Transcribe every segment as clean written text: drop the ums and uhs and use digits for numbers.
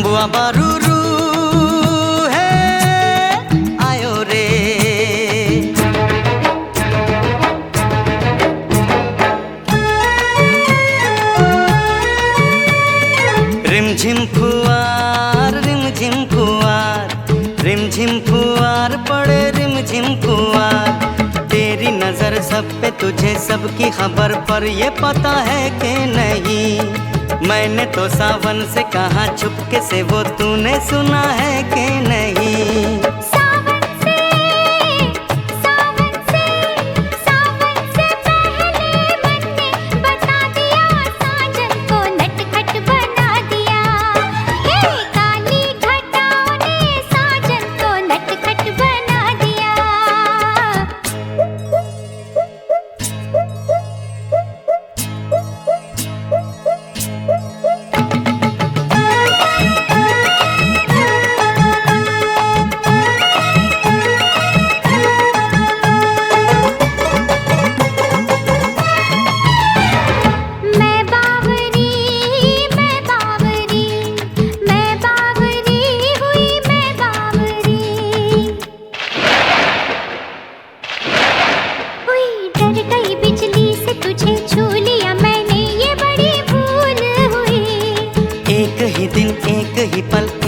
बम्बुआ बारूरू है आयो रे। रिमझिम फुआर पड़े रिमझिम फुआर। तेरी नजर सब पे तुझे सबकी खबर पर ये पता है कि नहीं। मैंने तो सावन से कहा चुपके से, वो तूने सुना है कि नहीं। सावन से पहले मन ने बता दिया, साजन को नटखट बना दिया। हे काली घटाओं ने साजन को नटखट बना दिया।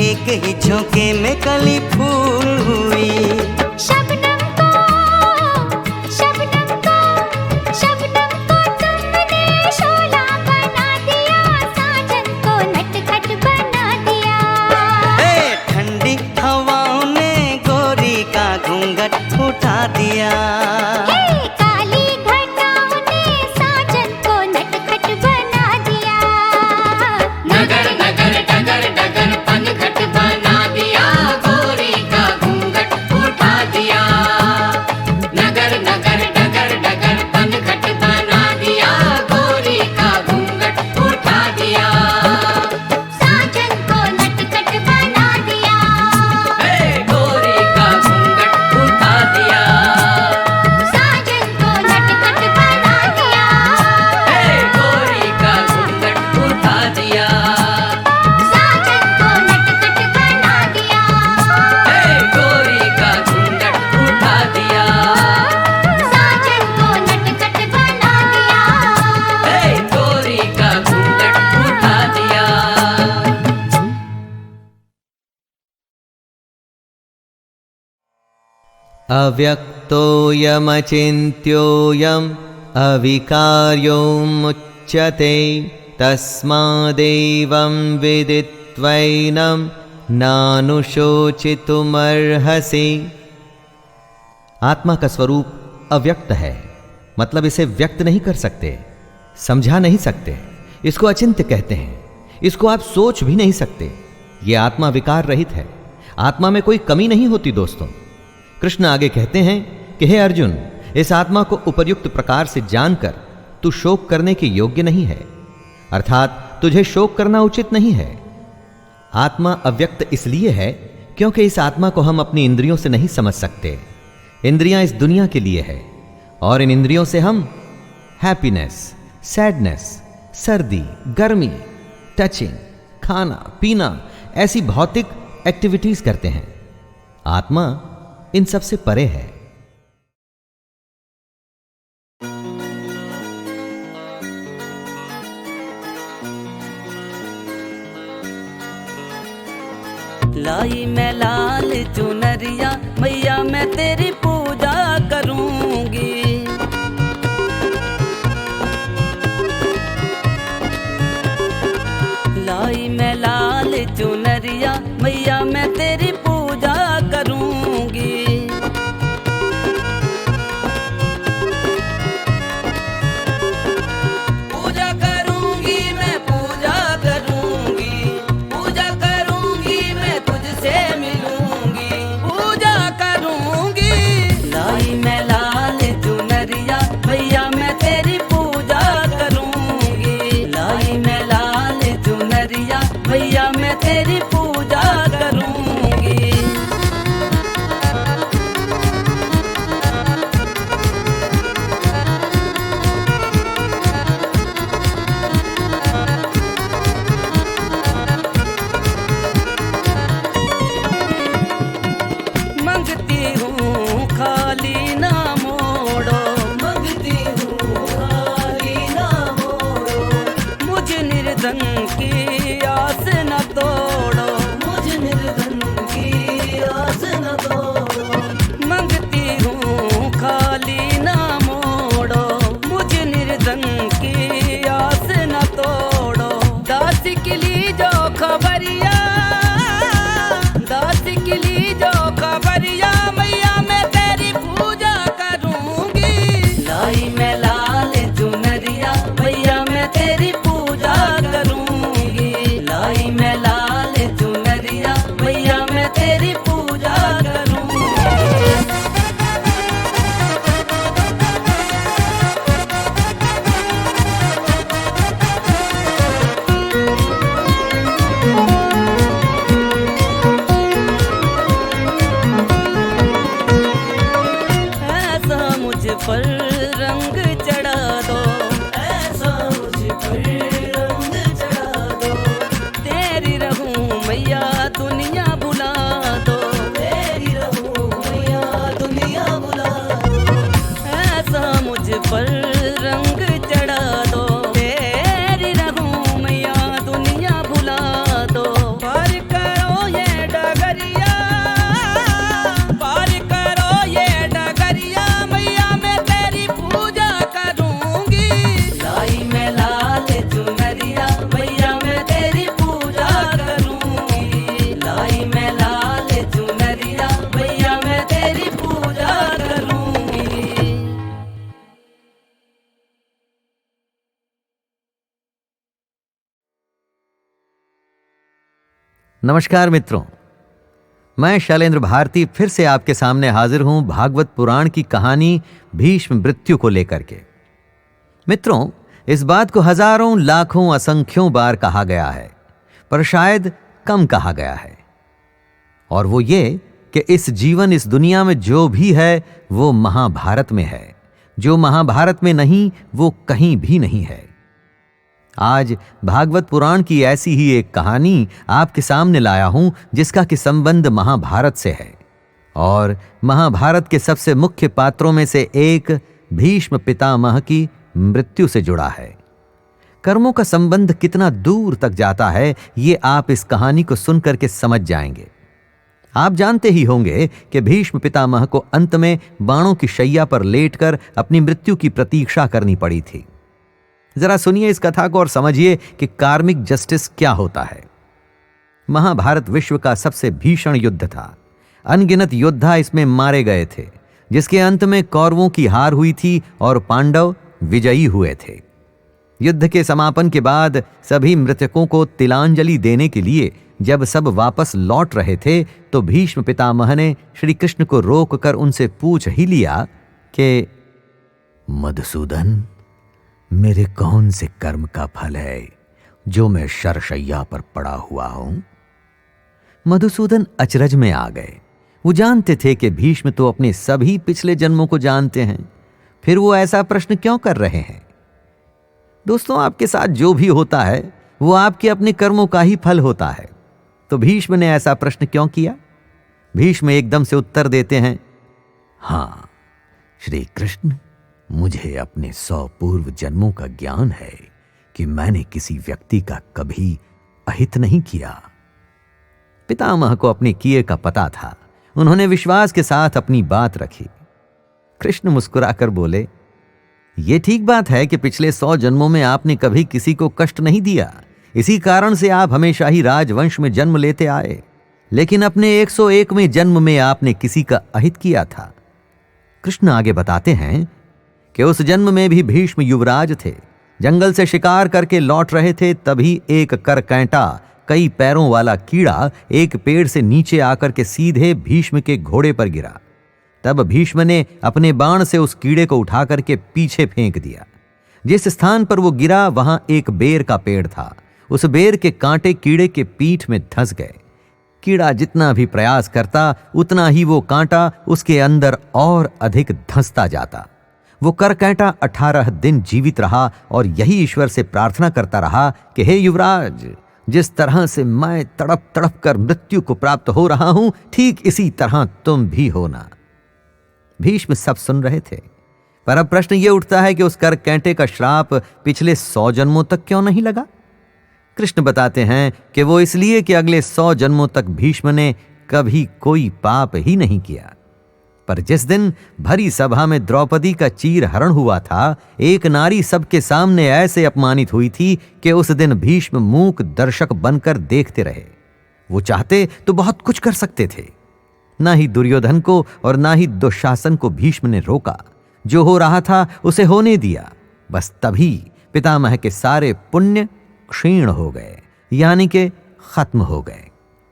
एक ही झोंके में कली फूल हुई। शबनम को तुमने शोला बना दिया, साजन को नटखट बना दिया। ठंडी हवाओं ने गोरी का घूंघट उठा दिया। काली घटाओं ने साजन को नटखट बना दिया। नगर नगर डगर डगर पनघट बना दिया, गोरी का घूंघट उठा दिया। नगर नगर डगर डगर पनघट बना दिया, गोरी का घूंघट उठा दिया। साजन को नटखट बना दिया। गोरी का घूंघट उठा दिया। साजन को नटखट बना दिया। गोरी का घूंघट उठा दिया। साजन को नटखट बना दिया। गोरी का घूंघट उठा दिया। साजन को नटखट बना दिया। गोरी का घूंघट उठा दिया। अव्यक्तोऽयमचिन्त्योऽयम् अविकार्योमुच्यते, तस्मादेवं विदित्वैनं नानुशोचितुमर्हसि। आत्मा का स्वरूप अव्यक्त है, मतलब इसे व्यक्त नहीं कर सकते, समझा नहीं सकते। इसको अचिंत्य कहते हैं, इसको आप सोच भी नहीं सकते। यह आत्मा विकार रहित है, आत्मा में कोई कमी नहीं होती दोस्तों। कृष्ण आगे कहते हैं कि हे अर्जुन, इस आत्मा को उपर्युक्त प्रकार से जानकर तू शोक करने के योग्य नहीं है, अर्थात तुझे शोक करना उचित नहीं है। आत्मा अव्यक्त इसलिए है क्योंकि इस आत्मा को हम अपनी इंद्रियों से नहीं समझ सकते। इंद्रियां इस दुनिया के लिए है और इन इंद्रियों से हम हैप्पीनेस, सैडनेस, सर्दी, गर्मी, टचिंग, खाना पीना ऐसी भौतिक एक्टिविटीज करते हैं। आत्मा इन सब से परे है। लाई मैं लाल चुनरिया, मैया मैं तेरी पूजा करूंगी। लाई मैं लाल चुनरिया, मैया मैं तेरी पूजा करूंगी। पूजा करूंगी मैं, पूजा करूंगी, पूजा करूंगी मैं, तुझसे मिलूंगी, पूजा करूंगी। लाई मैं लाल रंग चढ़ा दो, ऐसा मुझ पर रंग चढ़ा दो। तेरी रहूं मैया दुनिया बुला दो, तेरी रहूं मैया दुनिया बुला दो। ऐसा मुझ पर रंग चढ़ा दो, तेरी रहूं मैया दुनिया बुला दो। पार करो ये डगरिया, पार करो ये डगरिया, मैया मैं तेरी पूजा करूंगी। लाई में लाल चुनरिया, मैया मैं तेरी पूजा करूंगी। लाई में लाल चुनरिया, मैया मैं तेरी पूजा करूंगी। नमस्कार मित्रों, मैं शैलेंद्र भारती फिर से आपके सामने हाजिर हूं भागवत पुराण की कहानी भीष्म मृत्यु को लेकर के। मित्रों, इस बात को हजारों लाखों असंख्यों बार कहा गया है, पर शायद कम कहा गया है। और वो ये कि इस जीवन, इस दुनिया में जो भी है वो महाभारत में है, जो महाभारत में नहीं वो कहीं भी नहीं है। आज भागवत पुराण की ऐसी ही एक कहानी आपके सामने लाया हूं जिसका कि संबंध महाभारत से है, और महाभारत के सबसे मुख्य पात्रों में से एक भीष्म पितामह की मृत्यु से जुड़ा है। कर्मों का संबंध कितना दूर तक जाता है ये आप इस कहानी को सुनकर के समझ जाएंगे। आप जानते ही होंगे कि भीष्म पितामह को अंत में बाणों की शैया पर लेटकर अपनी मृत्यु की प्रतीक्षा करनी पड़ी थी। जरा सुनिए इस कथा को और समझिए कि कार्मिक जस्टिस क्या होता है। महाभारत विश्व का सबसे भीषण युद्ध था। अनगिनत योद्धा इसमें मारे गए थे, जिसके अंत में कौरवों की हार हुई थी और पांडव विजयी हुए थे। युद्ध के समापन के बाद सभी मृतकों को तिलांजलि देने के लिए जब सब वापस लौट रहे थे तो भीष्म पितामह ने श्री कृष्ण को रोककर उनसे पूछ ही लिया कि मधुसूदन, मेरे कौन से कर्म का फल है जो मैं शरशैया पर पड़ा हुआ हूं? मधुसूदन अचरज में आ गए। वो जानते थे कि भीष्म तो अपने सभी पिछले जन्मों को जानते हैं, फिर वो ऐसा प्रश्न क्यों कर रहे हैं? दोस्तों, आपके साथ जो भी होता है वो आपके अपने कर्मों का ही फल होता है। तो भीष्म ने ऐसा प्रश्न क्यों किया? भीष्म एकदम से उत्तर देते हैं, हां श्री कृष्ण, मुझे अपने 100 पूर्व जन्मों का ज्ञान है कि मैंने किसी व्यक्ति का कभी अहित नहीं किया। पितामह को अपने किए का पता था। उन्होंने विश्वास के साथ अपनी बात रखी। कृष्ण मुस्कुराकर बोले, यह ठीक बात है कि पिछले 100 जन्मों में आपने कभी किसी को कष्ट नहीं दिया, इसी कारण से आप हमेशा ही राजवंश में जन्म लेते आए। लेकिन अपने 101वें जन्म में आपने किसी का अहित किया था। कृष्ण आगे बताते हैं कि उस जन्म में भी भीष्म युवराज थे। जंगल से शिकार करके लौट रहे थे, तभी एक करकैंटा कई पैरों वाला कीड़ा एक पेड़ से नीचे आकर के सीधे भीष्म के घोड़े पर गिरा। तब भीष्म ने अपने बाण से उस कीड़े को उठा करके पीछे फेंक दिया। जिस स्थान पर वो गिरा वहां एक बेर का पेड़ था। उस बेर के कांटे कीड़े के पीठ में धंस गए। कीड़ा जितना भी प्रयास करता उतना ही वो कांटा उसके अंदर और अधिक धंसता जाता। वो करकैंटा 18 दिन जीवित रहा और यही ईश्वर से प्रार्थना करता रहा कि हे युवराज, जिस तरह से मैं तड़प तड़प कर मृत्यु को प्राप्त हो रहा हूं, ठीक इसी तरह तुम भी होना। भीष्म सब सुन रहे थे, पर अब प्रश्न यह उठता है कि उस करकैंटे का श्राप पिछले 100 जन्मों तक क्यों नहीं लगा? कृष्ण बताते हैं कि वो इसलिए कि अगले 100 जन्मों तक भीष्म ने कभी कोई पाप ही नहीं किया। पर जिस दिन भरी सभा में द्रौपदी का चीर हरण हुआ था, एक नारी सबके सामने ऐसे अपमानित हुई थी कि उस दिन भीष्म मूक दर्शक बनकर देखते रहे। वो चाहते तो बहुत कुछ कर सकते थे। ना ही दुर्योधन को और ना ही दुशासन को भीष्म ने रोका। जो हो रहा था उसे होने दिया। बस तभी पितामह के सारे पुण्य क्षीण हो गए, यानी कि खत्म हो गए,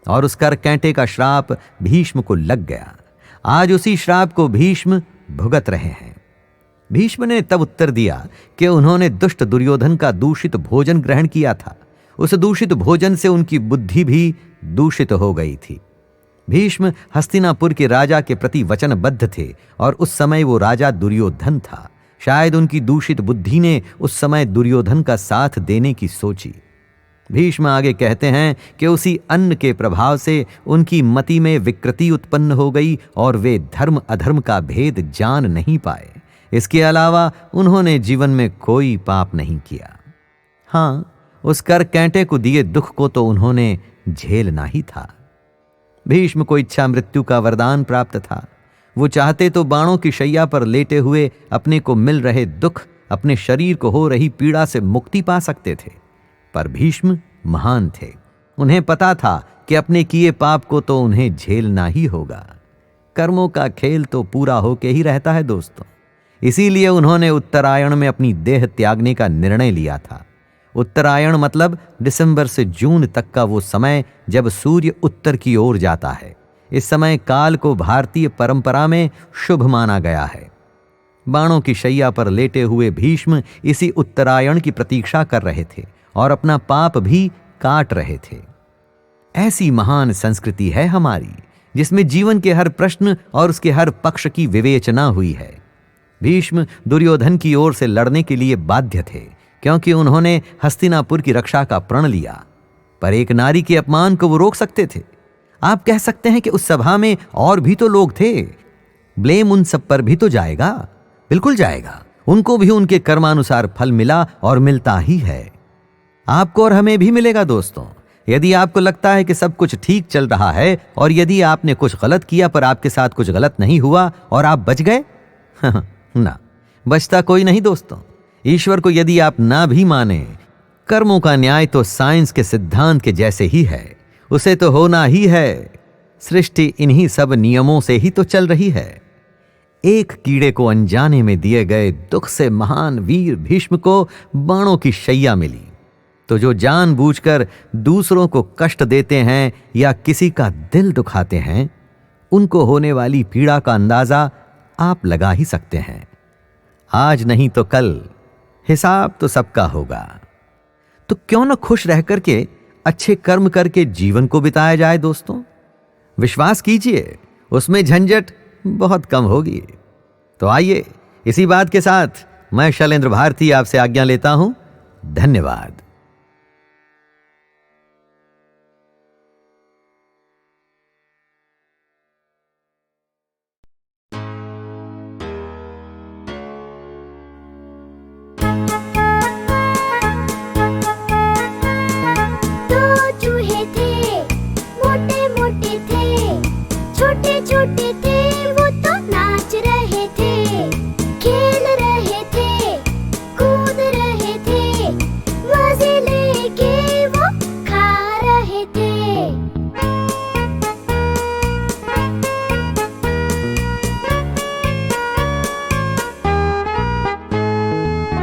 और उस करकैंटे का श्राप भीष्म को लग गया। आज उसी श्राप को भीष्म भुगत रहे हैं। भीष्म ने तब उत्तर दिया कि उन्होंने दुष्ट दुर्योधन का दूषित भोजन ग्रहण किया था। उस दूषित भोजन से उनकी बुद्धि भी दूषित हो गई थी। भीष्म हस्तिनापुर के राजा के प्रति वचनबद्ध थे और उस समय वो राजा दुर्योधन था। शायद उनकी दूषित बुद्धि ने उस समय दुर्योधन का साथ देने की सोची। भीष्म आगे कहते हैं कि उसी अन्न के प्रभाव से उनकी मति में विकृति उत्पन्न हो गई और वे धर्म अधर्म का भेद जान नहीं पाए। इसके अलावा उन्होंने जीवन में कोई पाप नहीं किया। हां, उस कर कैंटे को दिए दुख को तो उन्होंने झेलना ही था। भीष्म को इच्छा मृत्यु का वरदान प्राप्त था। वो चाहते तो बाणों की शैया पर लेटे हुए अपने को मिल रहे दुख, अपने शरीर को हो रही पीड़ा से मुक्ति पा सकते थे, पर भीष्म महान थे। उन्हें पता था कि अपने किए पाप को तो उन्हें झेलना ही होगा। कर्मों का खेल तो पूरा होके ही रहता है दोस्तों। इसीलिए उन्होंने उत्तरायण में अपनी देह त्यागने का निर्णय लिया था। उत्तरायण मतलब दिसंबर से जून तक का वो समय जब सूर्य उत्तर की ओर जाता है। इस समय काल को भारतीय परंपरा में शुभ माना गया है। बाणों की शैया पर लेटे हुए भीष्म इसी उत्तरायण की प्रतीक्षा कर रहे थे और अपना पाप भी काट रहे थे। ऐसी महान संस्कृति है हमारी, जिसमें जीवन के हर प्रश्न और उसके हर पक्ष की विवेचना हुई है। भीष्म दुर्योधन की ओर से लड़ने के लिए बाध्य थे, क्योंकि उन्होंने हस्तिनापुर की रक्षा का प्रण लिया, पर एक नारी के अपमान को वो रोक सकते थे। आप कह सकते हैं कि उस सभा में और भी तो लोग थे, ब्लेम उन सब पर भी तो जाएगा। बिल्कुल जाएगा। उनको भी उनके कर्मानुसार फल मिला और मिलता ही है। आपको और हमें भी मिलेगा दोस्तों। यदि आपको लगता है कि सब कुछ ठीक चल रहा है और यदि आपने कुछ गलत किया पर आपके साथ कुछ गलत नहीं हुआ और आप बच गए, ना, बचता कोई नहीं दोस्तों। ईश्वर को यदि आप ना भी माने, कर्मों का न्याय तो साइंस के सिद्धांत के जैसे ही है, उसे तो होना ही है। सृष्टि इन्हीं सब नियमों से ही तो चल रही है। एक कीड़े को अनजाने में दिए गए दुख से महान वीर भीष्म को बाणों की शैया मिली, तो जो जानबूझकर दूसरों को कष्ट देते हैं या किसी का दिल दुखाते हैं, उनको होने वाली पीड़ा का अंदाजा आप लगा ही सकते हैं। आज नहीं तो कल हिसाब तो सबका होगा। तो क्यों न खुश रह करके अच्छे कर्म करके जीवन को बिताया जाए दोस्तों। विश्वास कीजिए, उसमें झंझट बहुत कम होगी। तो आइए, इसी बात के साथ मैं शैलेंद्र भारती आपसे आज्ञा लेता हूं। धन्यवाद। दो चूहे थे, मोटे मोटे थे, छोटे छोटे थे, वो तो नाच रहे थे, खेल रहे थे, कूद रहे थे, मजे लेके वो खा रहे थे।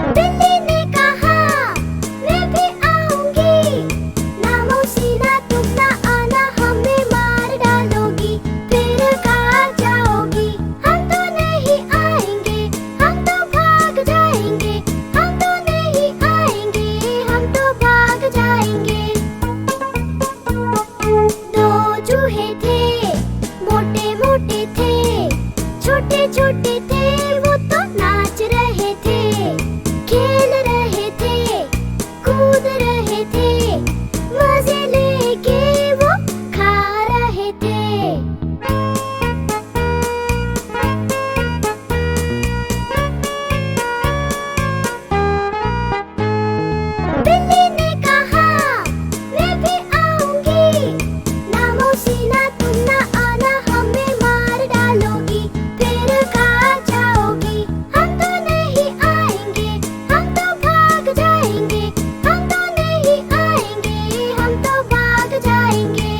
बिल्ली ने कहा, मैं भी आऊंगी, ना मौसी ना तुम ना आना, हमें मार डालोगी, फिर कहाँ जाओगी, हम तो नहीं आएंगे, हम तो भाग जाएंगे, हम तो नहीं आएंगे, हम तो भाग जाएंगे। दो चूहे थे, मोटे मोटे थे, छोटे छोटे थे, वो तो नाच रहे थे, खेल रहे थे, कूद रहे थे, मजे लेके वो खा रहे थे। बिल्ली ने कहा, मैं भी आऊंगी, ना मौसी ना तुम ना आना, हमें मार डालोगी, फिर कहाँ जाओगी, हम तो नहीं आएंगे, हम तो भाग जाएंगे, हम तो नहीं आएंगे, हम तो भाग जाएंगे।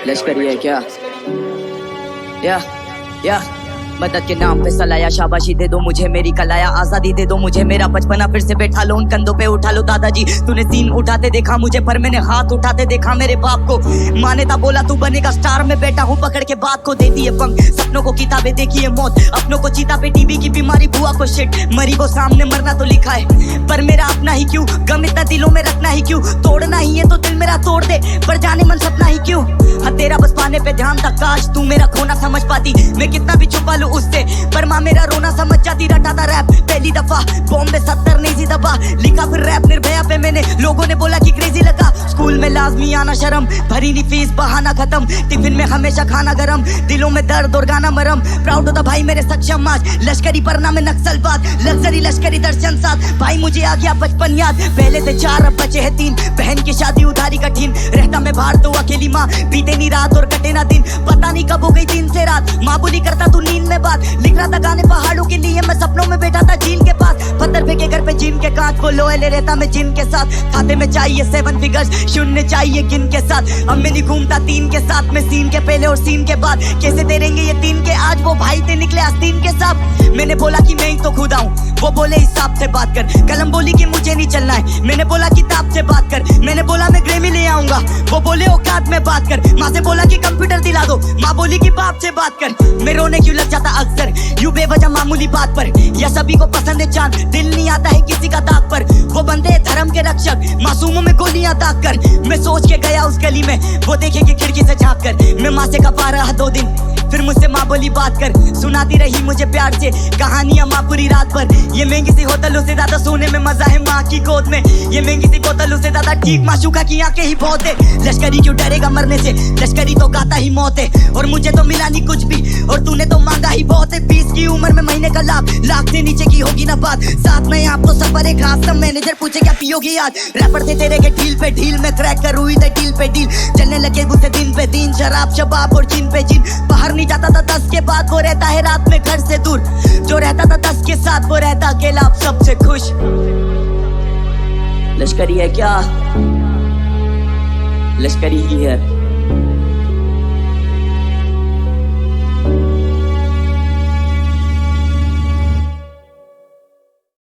लश्करी है क्या? या मदद के नाम पे सलाया, शाबाशी दे दो मुझे मेरी कलाया, आजादी दे दो मुझे मेरा बचपना फिर से बैठा लो उन कंधों पे उठा लो। दादाजी तूने सीन उठाते देखा मुझे पर मैंने हाथ उठाते देखा मेरे बाप को। माने था बोला तू बनेगा स्टार, में बैठा हूँ पकड़ के बात को, दे दिए पंख सपनों को, किताबें देखी है मौत अपनों को, चीता पे टीबी की बीमारी, बुआ को शिट मरी को, सामने मरना तो लिखा है पर मेरा अपना ही क्यों, गम इतना दिलों में रखना ही क्यों, तोड़ना ही है तो दिल मेरा तोड़ दे पर जाने मन सपना ही क्यों। हाँ तेरा बस पाने पे ध्यान था, काश तू मेरा खोना समझ पाती, मैं कितना भी छुपा लूं उससे पर माँ मेरा रोना समझ जाती। रटा था रैप पहली दफा बॉम्बे 70 नहीं सी दबा, लिखा फिर रैप निर्भया पे मैंने, लोगों ने बोला कि क्रेजी लगा। स्कूल में लाजमी आना शर्म, भरी नहीं फीस बहाना खत्म, टिफिन में हमेशा खाना गरम, दिलों में दर्द और गाना मरम। प्राउड होता भाई मेरे सक्षम आज, लश्करी पढ़ना में नक्सलबाज, लग्जरी लश्करी दर्शन साथ, भाई मुझे आ गया बचपन याद। पहले थे 4 अब बचे हैं 3, बहन की शादी उधारी कठिन, रहता मैं बाहर तो अकेली माँ, बीते नहीं रात और कटे ना दिन, पता नहीं कब हो गई दिन से रात, माँ बोली करता तू नींद में बात, लिख रहा था गाने पहाड़ों के लिए, मैं सपनों में बैठा था झील के पास, पत्थर फेंके घर पे जिन के कांच को, लोहे ले रहता मैं जिन के साथ, खाते में चाहिए 7 फिगर्स, शून्य चाहिए गिन के साथ, अब मैं नहीं घूमता 3 के साथ में, सीन के पहले और सीन के बाद, कैसे तेरेंगे ये 3 के आज, वो भाई थे निकले आस्तीन के साथ। मैंने बोला कि मैं ही तो खुदा हूँ, वो बोले हिसाब से बात कर, कलम बोली कि मुझे नहीं चलना है, मैंने बोला किताब से बात कर, मैंने बोला मैं ग्रेमी ले आऊंगा, वो बोले औकात में बात कर, माँ से बोला कि कंप्यूटर दिला दो, माँ बोली कि बाप से बात कर, मैं रोने क्यों लग जाता अक्सर यूं बेवजह मामूली बात पर, या सभी को पसंद है जान, दिल नहीं आता है किसी का दाग पर, वो बंदे हैं धर्म के रक्षक, मासूमों में गोलियां दाग कर, मैं सोच के गया उस गली में, वो देखेगी खिड़की से झांक कर, मैं माँ से कपा रहा 2 दिन, फिर मुझसे माँ बोली बात कर, सुनाती रही मुझे प्यार से कहानियां माँ पूरी रात भर, ये महंगी सी होटलों से ज्यादा सोने में मजा है माँ की गोद में, ये महंगी सी बोतलों से ज्यादा ठीक माशूका की आंखें ही बहुत है, लश्करी क्यों डरेगा मरने से, लश्करी तो गाता ही मौत है, और मुझे तो मिला नहीं कुछ भी, और तूने तो मांगा ही बहुत है, 20 की उम्र में महीने का लाख से नीचे की होगी ना बात, साथ में आप तो सफर एक घास, सब मैनेजर पूछे क्या पियोगी याद, रैपर थे तेरे के ढील पे ढील में क्रैक कर हुई थे डील पे डील, चलने लगे गुस्से दिन पे दिन, शराब शबाब और जिन पे जिन, बाहर नहीं जाता था 10 के बाद, वो रहता है रात में घर से दूर, जो रहता था 10 के साथ वो रहता अकेला अब सबसे खुश। लश्करी है क्या, लश्करी ही है।